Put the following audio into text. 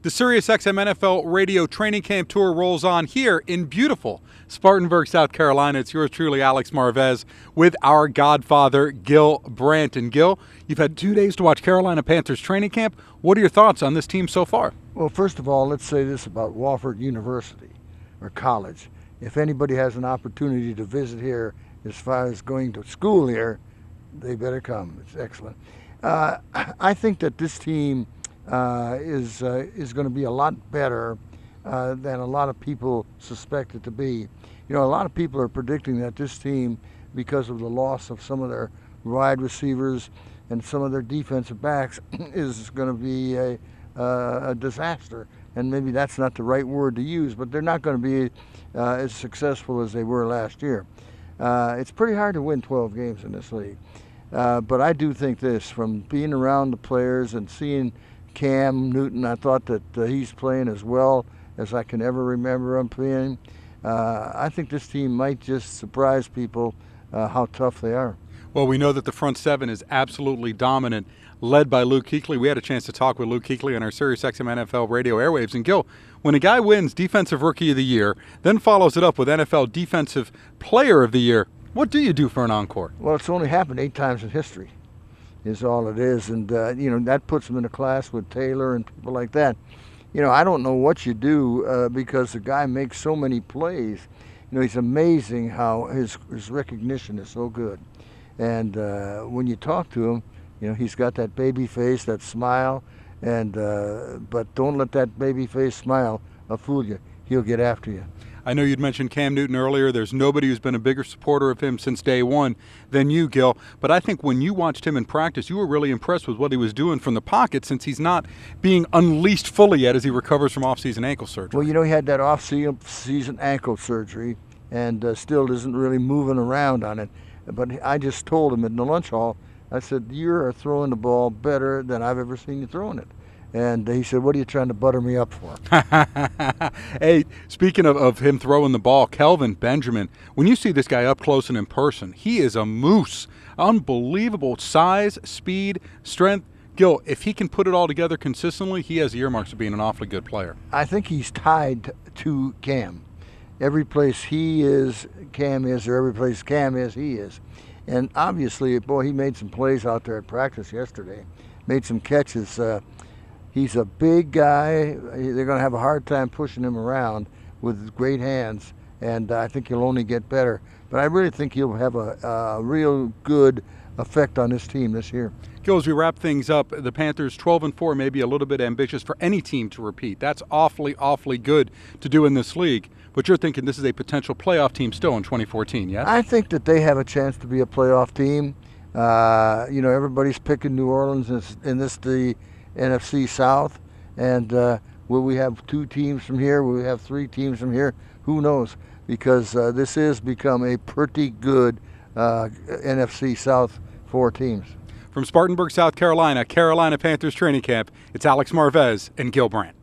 The SiriusXM NFL radio training camp tour rolls on here in beautiful Spartanburg, South Carolina. It's yours truly, Alex Marvez, with our godfather, Gil Brandt. And Gil, you've had 2 days to watch Carolina Panthers training camp. What are your thoughts on this team so far? Well, first of all, let's say this about Wofford University or college. If anybody has an opportunity to visit here as far as going to school here, they better come. It's excellent. I think that this team is going to be a lot better than a lot of people suspect it to be. You know, a lot of people are predicting that this team, because of the loss of some of their wide receivers and some of their defensive backs, is going to be a disaster. And maybe that's not the right word to use, but they're not going to be as successful as they were last year. It's pretty hard to win 12 games in this league. But I do think this, from being around the players and seeing Cam Newton, I thought that he's playing as well as I can ever remember him playing. I think this team might just surprise people how tough they are. Well, we know that the front seven is absolutely dominant, led by Luke Kuechly. We had a chance to talk with Luke Kuechly on our SiriusXM NFL radio airwaves. And Gil, when a guy wins Defensive Rookie of the Year, then follows it up with NFL Defensive Player of the Year, what do you do for an encore? Well, it's only happened 8 times in history, is all it is. And, that puts him in a class with Taylor and people like that. You know, I don't know what you do because the guy makes so many plays. You know, he's amazing how his recognition is so good. And when you talk to him, you know, he's got that baby face, that smile, and but don't let that baby face smile fool you. He'll get after you. I know you'd mentioned Cam Newton earlier. There's nobody who's been a bigger supporter of him since day one than you, Gil. But I think when you watched him in practice, you were really impressed with what he was doing from the pocket, since he's not being unleashed fully yet as he recovers from off-season ankle surgery. Well, you know, he had that off-season ankle surgery and still isn't really moving around on it. But I just told him in the lunch hall, I said, you're throwing the ball better than I've ever seen you throwing it. And he said, what are you trying to butter me up for? Hey, speaking of him throwing the ball, Kelvin Benjamin, when you see this guy up close and in person, he is a moose. Unbelievable size, speed, strength. Gil, if he can put it all together consistently, he has earmarks of being an awfully good player. I think he's tied to Cam. Every place he is, Cam is, or every place Cam is, he is. And obviously, boy, he made some plays out there at practice yesterday, made some catches. He's a big guy. They're going to have a hard time pushing him around with great hands, and I think he'll only get better. But I really think he'll have a real good effect on this team this year. Gil, as we wrap things up, the Panthers 12-4 may be a little bit ambitious for any team to repeat. That's awfully, awfully good to do in this league. But you're thinking this is a potential playoff team still in 2014, yes? I think that they have a chance to be a playoff team. Everybody's picking New Orleans in the NFC South. And will we have 2 teams from here? Will we have 3 teams from here? Who knows? Because this has become a pretty good NFC South 4 teams. From Spartanburg, South Carolina, Carolina Panthers training camp, it's Alex Marvez and Gil Brandt.